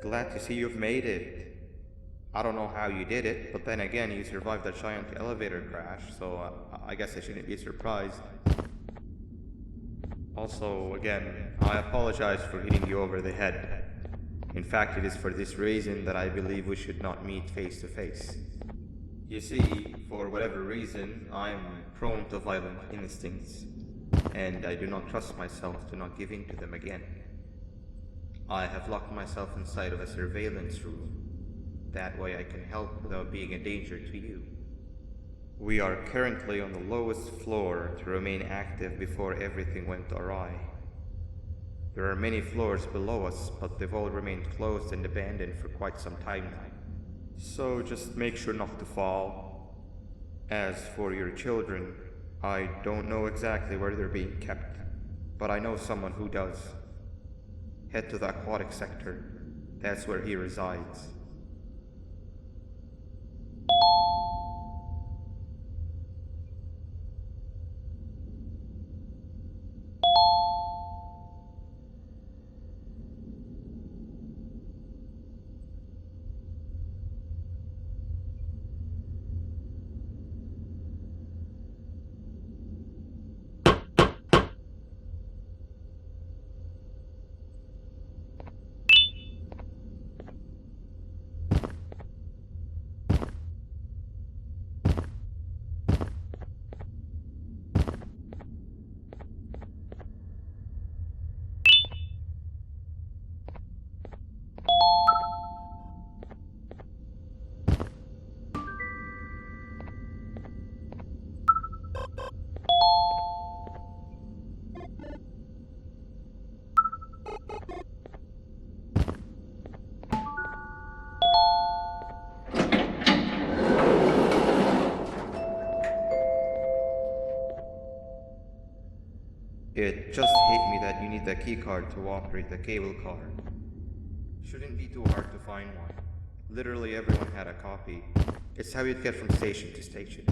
glad to see you've made it. I don't know how you did it, but then again, you survived a giant elevator crash, so I guess I shouldn't be surprised. Also, again, I apologize for hitting you over the head. In fact, it is for this reason that I believe we should not meet face to face. You see, for whatever reason, I am prone to violent instincts, and I do not trust myself to not give in to them again. I have locked myself inside of a surveillance room. That way I can help without being a danger to you. We are currently on the lowest floor to remain active before everything went awry. There are many floors below us, but they've all remained closed and abandoned for quite some time now. So just make sure not to fall. As for your children, I don't know exactly where they're being kept, but I know someone who does. Head to the aquatic sector. That's where he resides. It just hit me that you need the keycard to operate the cable car. Shouldn't be too hard to find one. Literally everyone had a copy. It's how you'd get from station to station.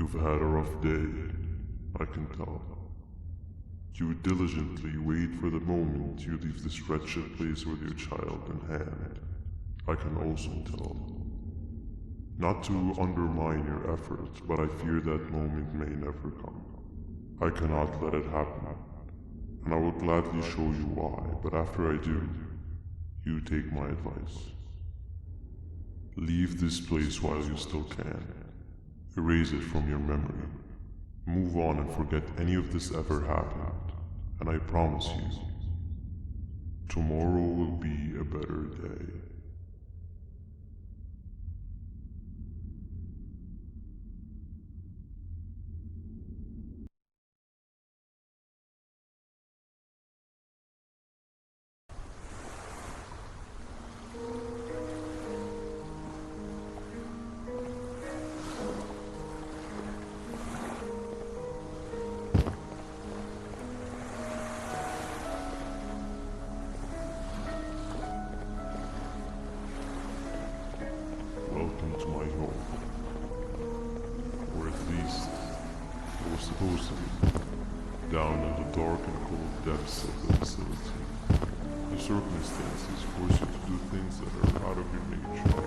You've had a rough day, I can tell. You diligently wait for the moment you leave this wretched place with your child in hand. I can also tell. Not to undermine your efforts, but I fear that moment may never come. I cannot let it happen, and I will gladly show you why, but after I do, you take my advice. Leave this place while you still can. Erase it from your memory. Move on and forget any of this ever happened, and I promise you, tomorrow will be a better day. Welcome to my home. Or at least, it was supposed to be. Down in the dark and cold depths of the facility. The circumstances force you to do things that are out of your nature.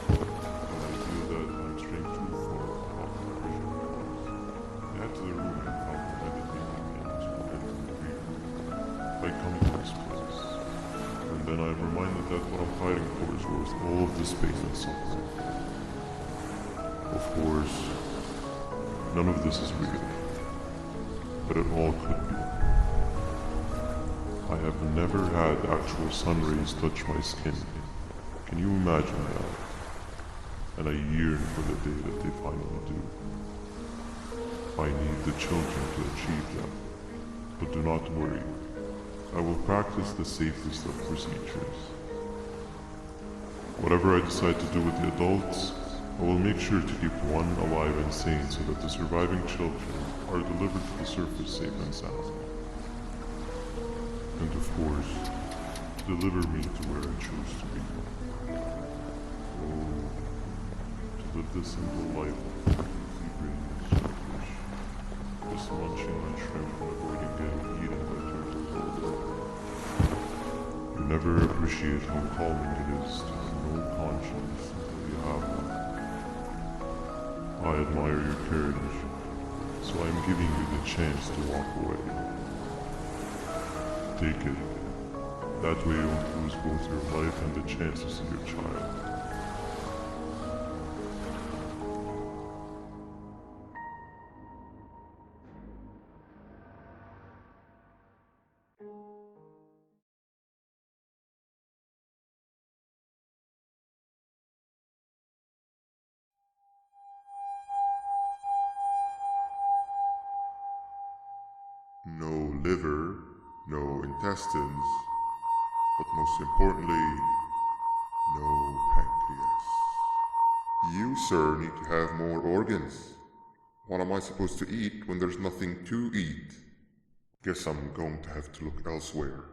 And I feel that I'm straying too far off the original course. I head to the room and found meditating into mental grief. I come to this place. And then I'm reminded that what I'm fighting for is worth all of this pain and suffering. Of course, none of this is real, but it all could be. I have never had actual sun rays touch my skin. Can you imagine that? And I yearn for the day that they finally do. I need the children to achieve that. But do not worry. I will practice the safest of procedures. Whatever I decide to do with the adults, I will make sure to keep one alive and sane so that the surviving children are delivered to the surface safe and sound. And of course, deliver me to where I choose to be. Oh, to live this simple life of easy brain and selfish, just munching on shrimp and avoiding getting eaten by turtles all day. You never appreciate how calming it is to have no conscience until you have one. I admire your courage, so I am giving you the chance to walk away. Take it. That way you won't lose both your life and the chance to see your child. No liver, no intestines, but most importantly, no pancreas. You, sir, need to have more organs. What am I supposed to eat when there's nothing to eat? Guess I'm going to have to look elsewhere.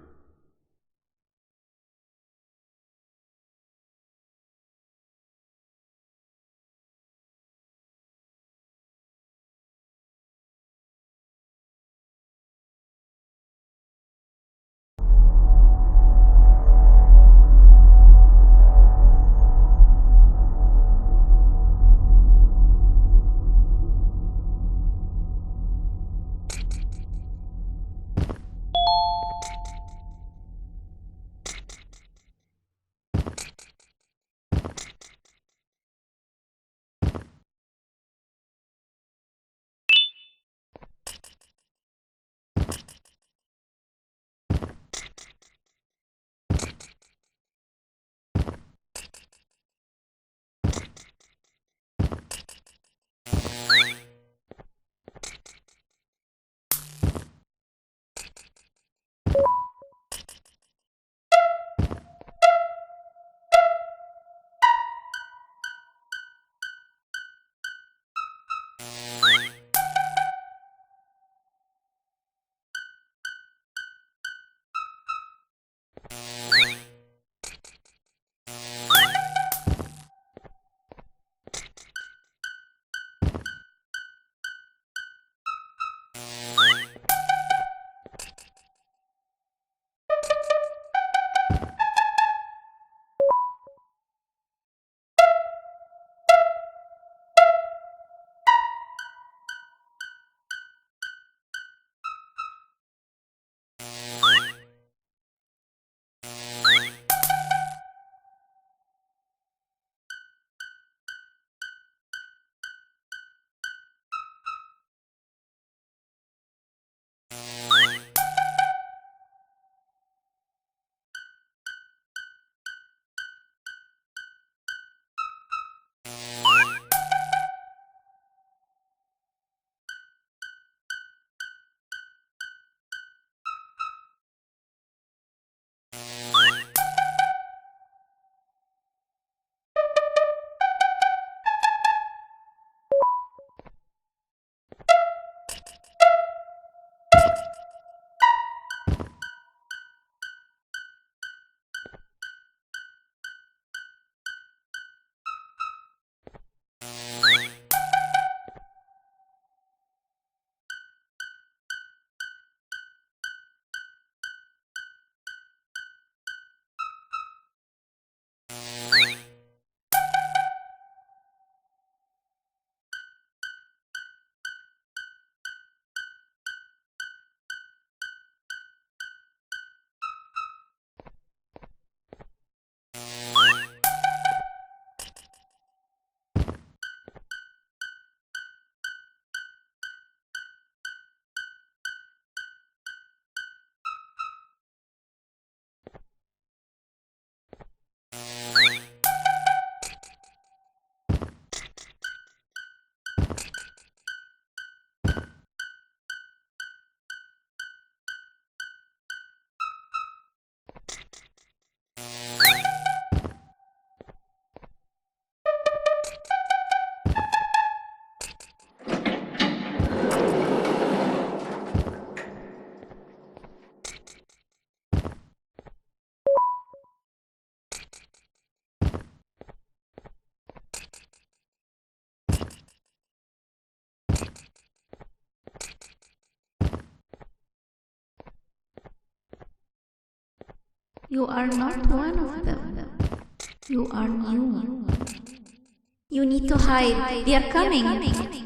You are not one of them. You are new. You need to hide. They are coming.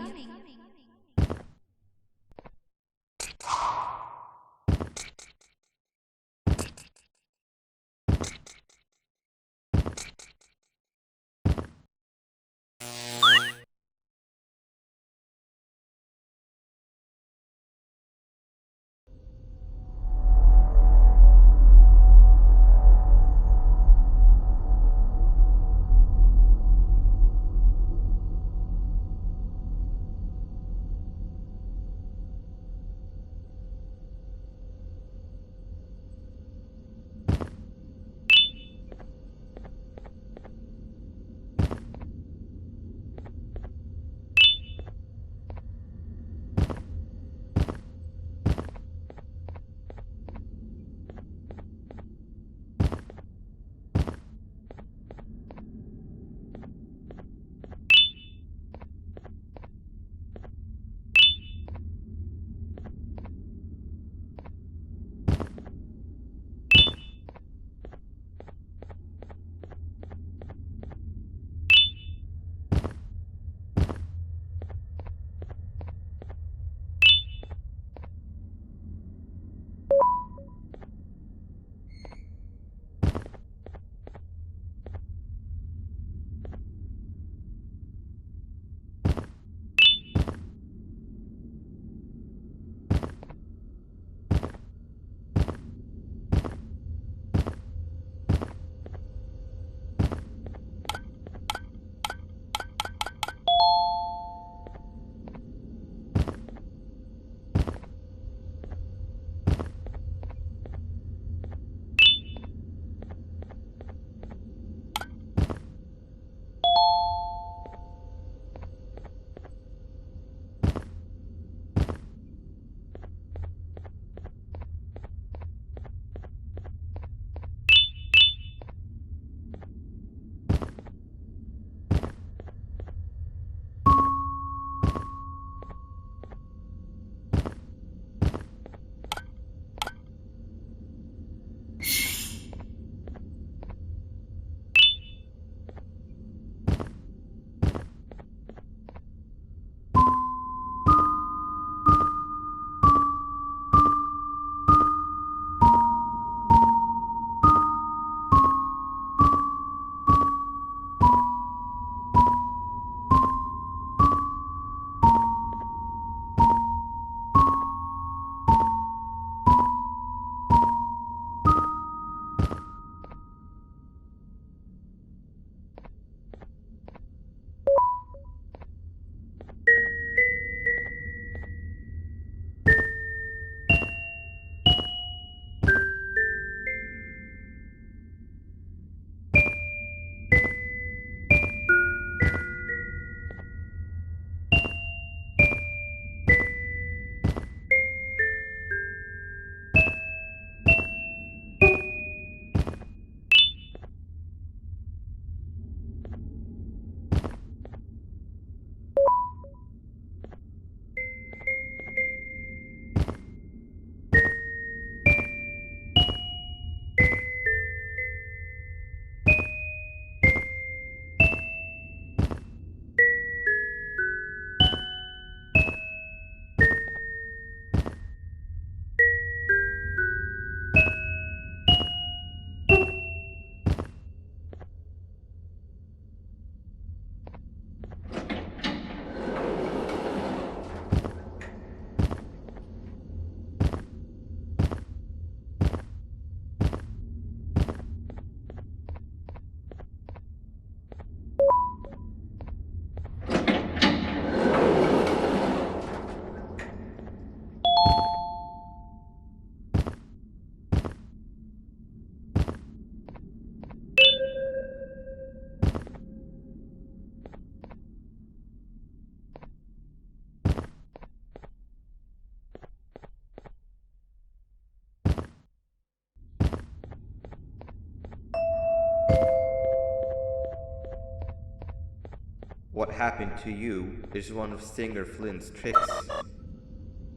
What happened to you is one of Stinger Flynn's tricks.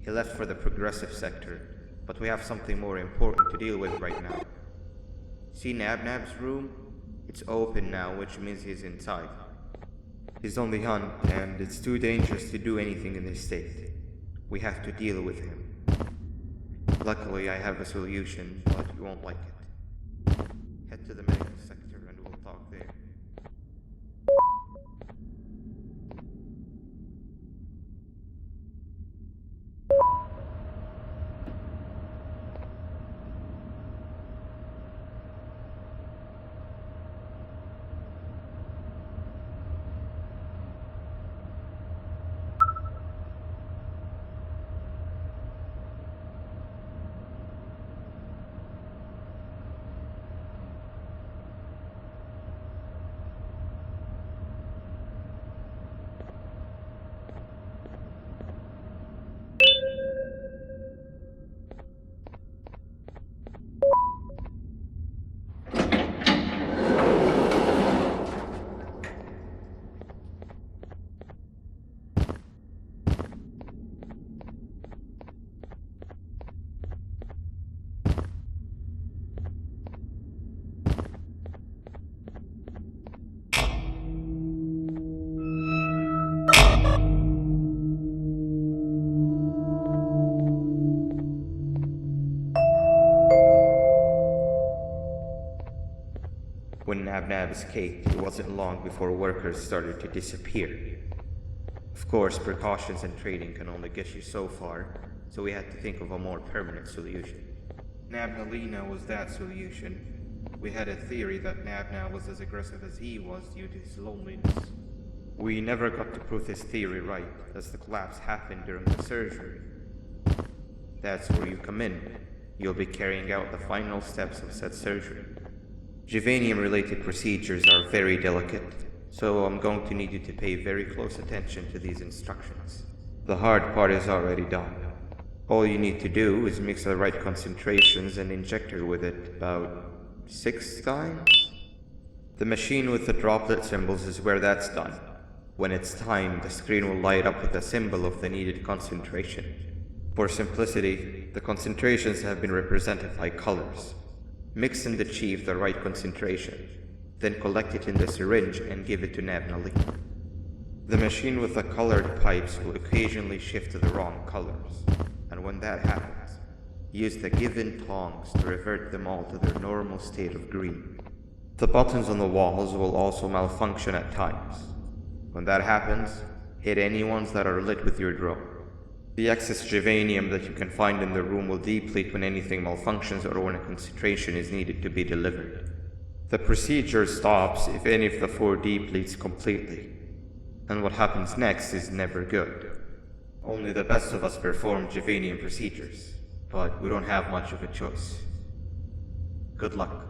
He left for the progressive sector, but we have something more important to deal with right now. See Nabnab's room? It's open now, which means he's inside. He's on the hunt, and it's too dangerous to do anything in this state. We have to deal with him. Luckily, I have a solution, but you won't like it. Head to the medical sector and we'll talk there. When Nabnab escaped, it wasn't long before workers started to disappear. Of course, precautions and trading can only get you so far, so we had to think of a more permanent solution. Nabnalina was that solution. We had a theory that Nabnab was as aggressive as he was due to his loneliness. We never got to prove this theory right, as the collapse happened during the surgery. That's where you come in. You'll be carrying out the final steps of said surgery. Juvanium-related procedures are very delicate, so I'm going to need you to pay very close attention to these instructions. The hard part is already done. All you need to do is mix the right concentrations and inject her with it about 6 times? The machine with the droplet symbols is where that's done. When it's timed, the screen will light up with the symbol of the needed concentration. For simplicity, the concentrations have been represented by colors. Mix and achieve the right concentration, then collect it in the syringe and give it to Nabnali. The machine with the colored pipes will occasionally shift to the wrong colors, and when that happens, use the given tongs to revert them all to their normal state of green. The buttons on the walls will also malfunction at times. When that happens, hit any ones that are lit with your drone. The excess Juvanium that you can find in the room will deplete when anything malfunctions or when a concentration is needed to be delivered. The procedure stops if any of the 4 depletes completely, and what happens next is never good. Only the best of us perform Juvanium procedures, but we don't have much of a choice. Good luck.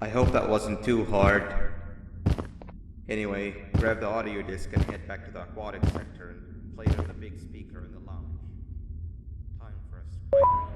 I hope that wasn't too hard. Anyway, grab the audio disc and head back to the aquatic sector and play it on the big speaker in the lounge. Time for a sprite.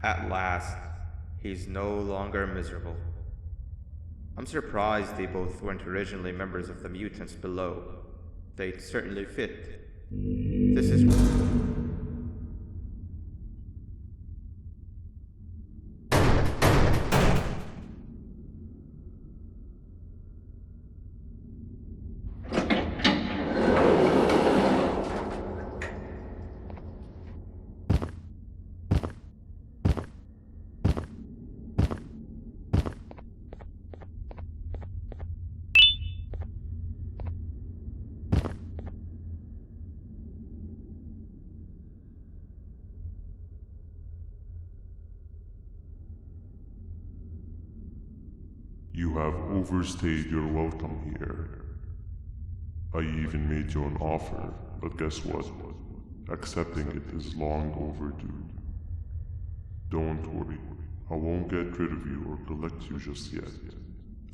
At last, he's no longer miserable. I'm surprised they both weren't originally members of the mutants below. They'd certainly fit. This is... You have overstayed your welcome here. I even made you an offer, but guess what? Accepting it is long overdue. Don't worry, I won't get rid of you or collect you just yet.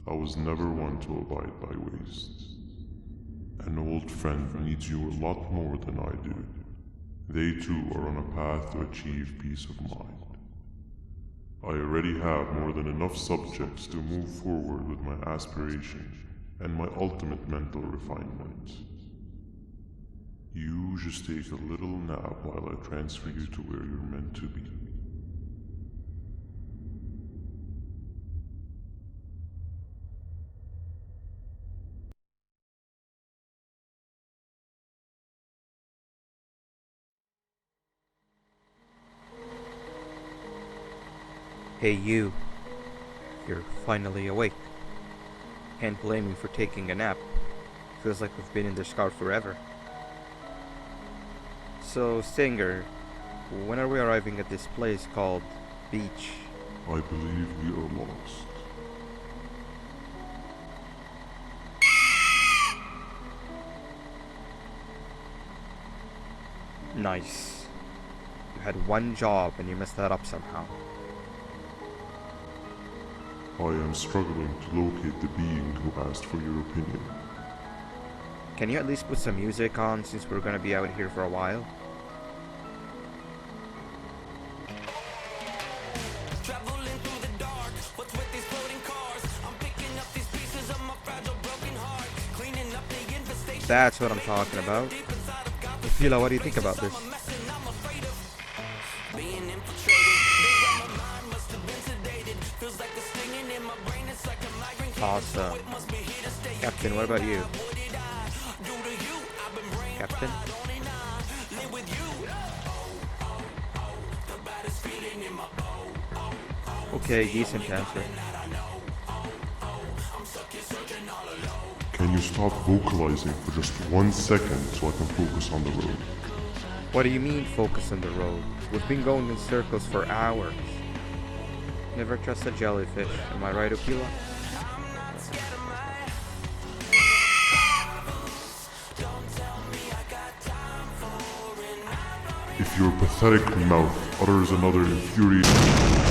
I was never one to abide by waste. An old friend needs you a lot more than I do. They too are on a path to achieve peace of mind. I already have more than enough subjects to move forward with my aspiration and my ultimate mental refinement. You just take a little nap while I transfer you to where you're meant to be. Hey you. You're finally awake. Can't blame you for taking a nap. Feels like we've been in this car forever. So, Stinger, when are we arriving at this place called Beach? I believe we are lost. Nice. You had one job and you messed that up somehow. I am struggling to locate the being who asked for your opinion. Can you at least put some music on since we're gonna be out here for a while? Traveling through the dark, what's with these floating cars? I'm picking up these pieces of my fragile broken heart, cleaning up the infestation. That's what I'm talking about. Philo, what do you think about this? I'm afraid of being infiltrated. Days on my mind must have been sedated. Feels like a stinging in my brain, it's like a migraine. Awesome. Captain, what about you? What did I do Captain? Okay, decent answer. Can you stop vocalizing for just 1 second so I can focus on the road? What do you mean focus on the road? We've been going in circles for hours. Never trust a jellyfish, am I right, Okila? If your pathetic mouth utters another infuriating...